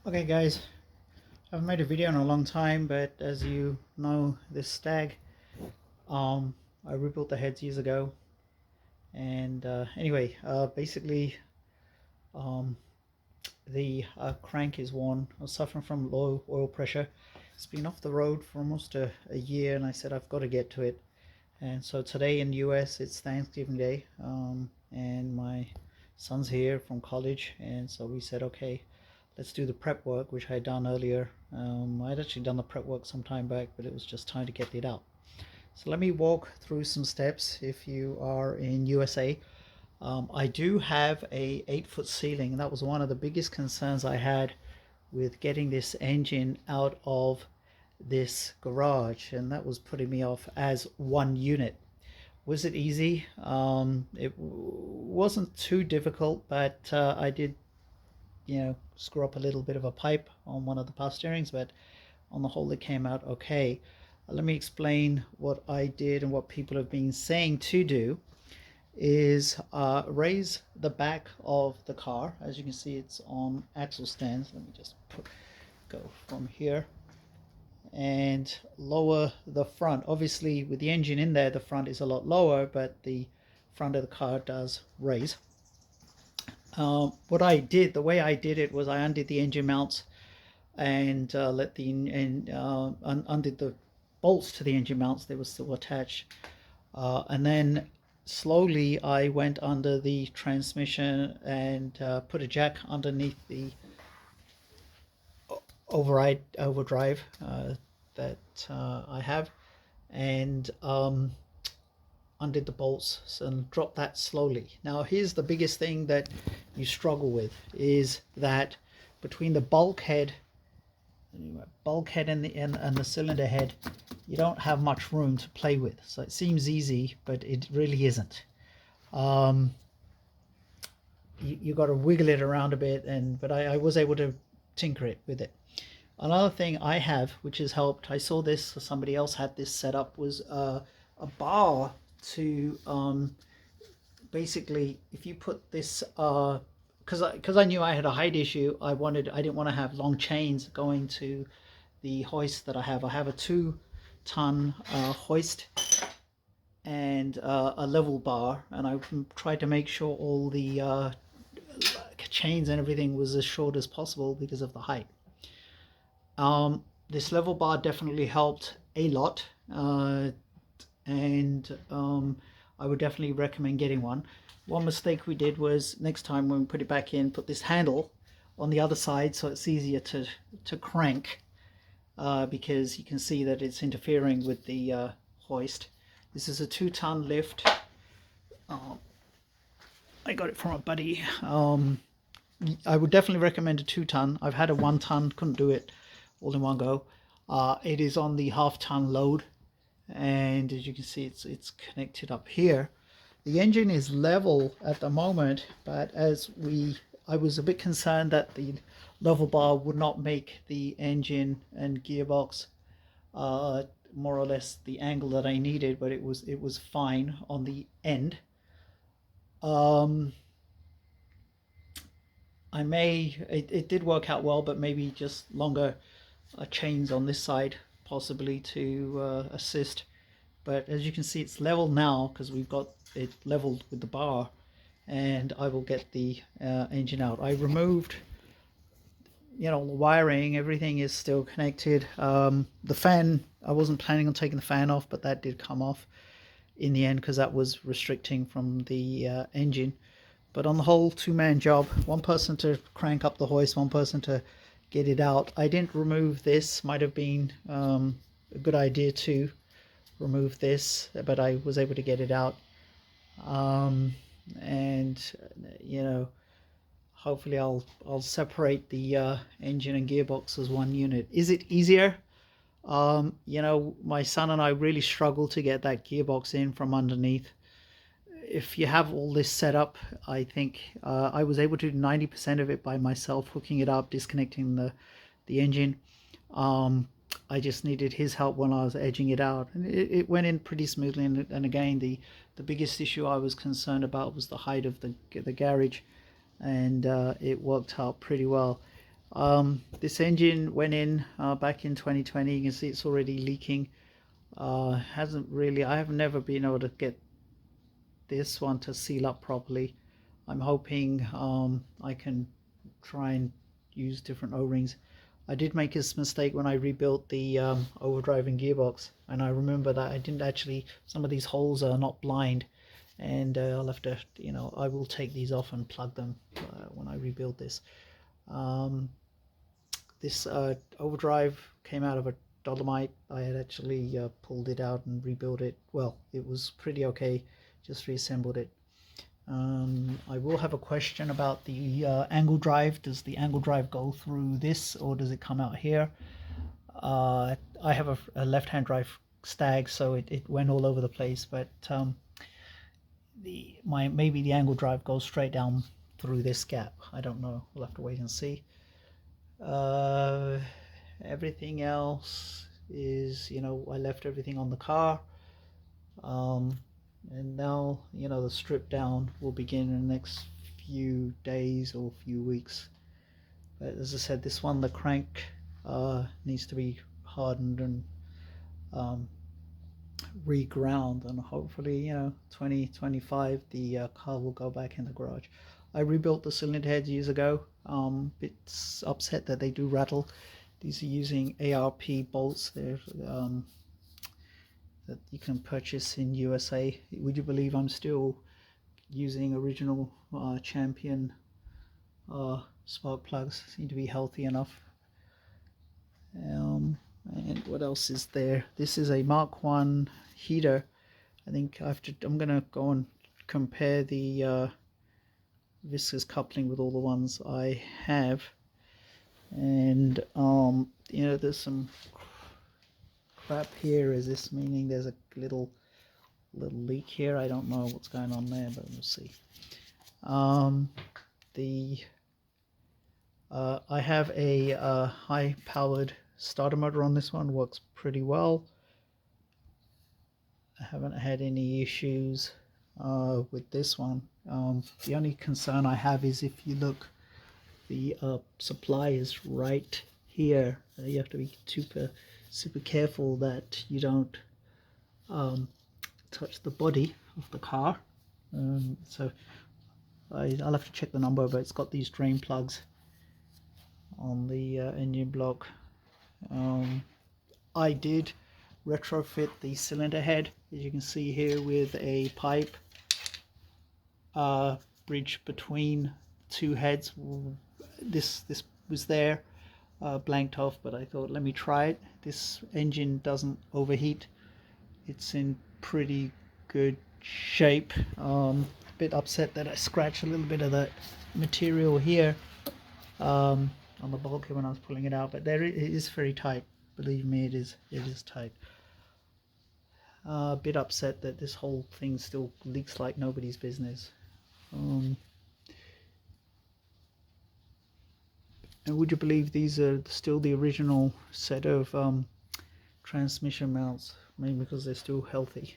Okay guys, I haven't made a video in a long time, but as you know, this Stag, um, I rebuilt the heads years ago, and basically, um, the crank is worn. I was suffering from low oil pressure. It's been off the road for almost a year, and I said I've got to get to it. And so today in the US, it's Thanksgiving Day, and my son's here from college, and so we said, okay, let's do the prep work, which I had done earlier. I'd actually done the prep work some time back, but it was just time to get it out. So let me walk through some steps if you are in USA. I do have a 8-foot ceiling, and that was one of the biggest concerns I had with getting this engine out of this garage, and that was putting me off as one unit. Was it easy? It wasn't too difficult, but I did, screw up a little bit of a pipe on one of the power steerings, but on the whole, it came out okay. Let me explain what I did and what people have been saying to do is raise the back of the car. As you can see, it's on axle stands. Let me just go from here and lower the front. Obviously, with the engine in there, the front is a lot lower, but the front of the car does raise. The way I did it was I undid the engine mounts and undid the bolts to the engine mounts. They were still attached, and then slowly I went under the transmission and put a jack underneath the overdrive that I have, and undid the bolts and dropped that slowly. Now here's the biggest thing that you struggle with, is that between the bulkhead and the cylinder head, you don't have much room to play with. So it seems easy, but it really isn't. You got to wiggle it around a bit, but I was able to tinker it with it. Another thing I have, which has helped, I saw this, somebody else had this set up, was a bar to basically, if you put this, because I knew I had a height issue, I didn't want to have long chains going to the hoist that I have. I have a 2-ton hoist and a level bar, and I tried to make sure all the chains and everything was as short as possible because of the height. This level bar definitely helped a lot, and I would definitely recommend getting one. One mistake we did was, next time when we put it back in, put this handle on the other side so it's easier to crank, because you can see that it's interfering with the hoist. This is a 2-ton lift. I got it from a buddy. I would definitely recommend a 2-ton. I've had a 1-ton, couldn't do it all in one go. It is on the 1/2-ton load, and as you can see, it's connected up here. The engine is level at the moment, but I was a bit concerned that the level bar would not make the engine and gearbox more or less the angle that I needed, but it was fine on the end. It did work out well, but maybe just longer chains on this side possibly to assist. But as you can see, it's level now because we've got it leveled with the bar, and I will get the engine out. I removed, the wiring, everything is still connected. The fan, I wasn't planning on taking the fan off, but that did come off in the end because that was restricting from the engine. But on the whole, 2-man job, one person to crank up the hoist, one person to get it out. I didn't remove this. Might have been a good idea to remove this, but I was able to get it out. And hopefully I'll separate the engine and gearbox as one unit. Is it easier? My son and I really struggled to get that gearbox in from underneath. If you have all this set up, I think I was able to do 90% of it by myself, hooking it up, disconnecting the engine. I just needed his help when I was edging it out, and it went in pretty smoothly. And again, the biggest issue I was concerned about was the height of the garage, and it worked out pretty well. This engine went in back in 2020. You can see it's already leaking. Hasn't really, I have never been able to get this one to seal up properly. I'm hoping I can try and use different O-rings. I did make this mistake when I rebuilt the overdrive and gearbox, and I remember that I didn't actually, some of these holes are not blind, and I'll have to, I will take these off and plug them when I rebuild this. This overdrive came out of a dolomite. I had actually pulled it out and rebuilt it. Well, it was pretty okay, just reassembled it. I will have a question about the angle drive. Does the angle drive go through this, or does it come out here? I have a left-hand drive Stag, so it went all over the place, but maybe the angle drive goes straight down through this gap. I don't know. We'll have to wait and see. Everything else is, I left everything on the car. And now, the strip down will begin in the next few days or few weeks. But as I said, this one, the crank needs to be hardened and reground, and hopefully 2025 the car will go back in the garage. I rebuilt the cylinder heads years ago. It's upset that they do rattle. These are using ARP bolts. They're that you can purchase in USA. Would you believe I'm still using original Champion spark plugs? Seem to be healthy enough. And what else is there? This is a Mark 1 heater. I think I'm gonna go and compare the viscous coupling with all the ones I have, and there's some crap here. Is this meaning there's a little leak here? I don't know what's going on there, but we'll see. I have a high-powered starter motor on this one. Works pretty well. I haven't had any issues with this one. The only concern I have is if you look, the supply is right here. You have to be super careful that you don't touch the body of the car. So I'll have to check the number, but it's got these drain plugs on the engine block. I did retrofit the cylinder head, as you can see here, with a pipe bridge between two heads. This was there blanked off, but I thought, let me try it. This engine doesn't overheat. It's in pretty good shape. Bit upset that I scratched a little bit of the material here on the bulkhead when I was pulling it out, but there it is, very tight. Believe me, it is tight. A bit upset that this whole thing still leaks like nobody's business. And would you believe these are still the original set of transmission mounts, maybe because they're still healthy.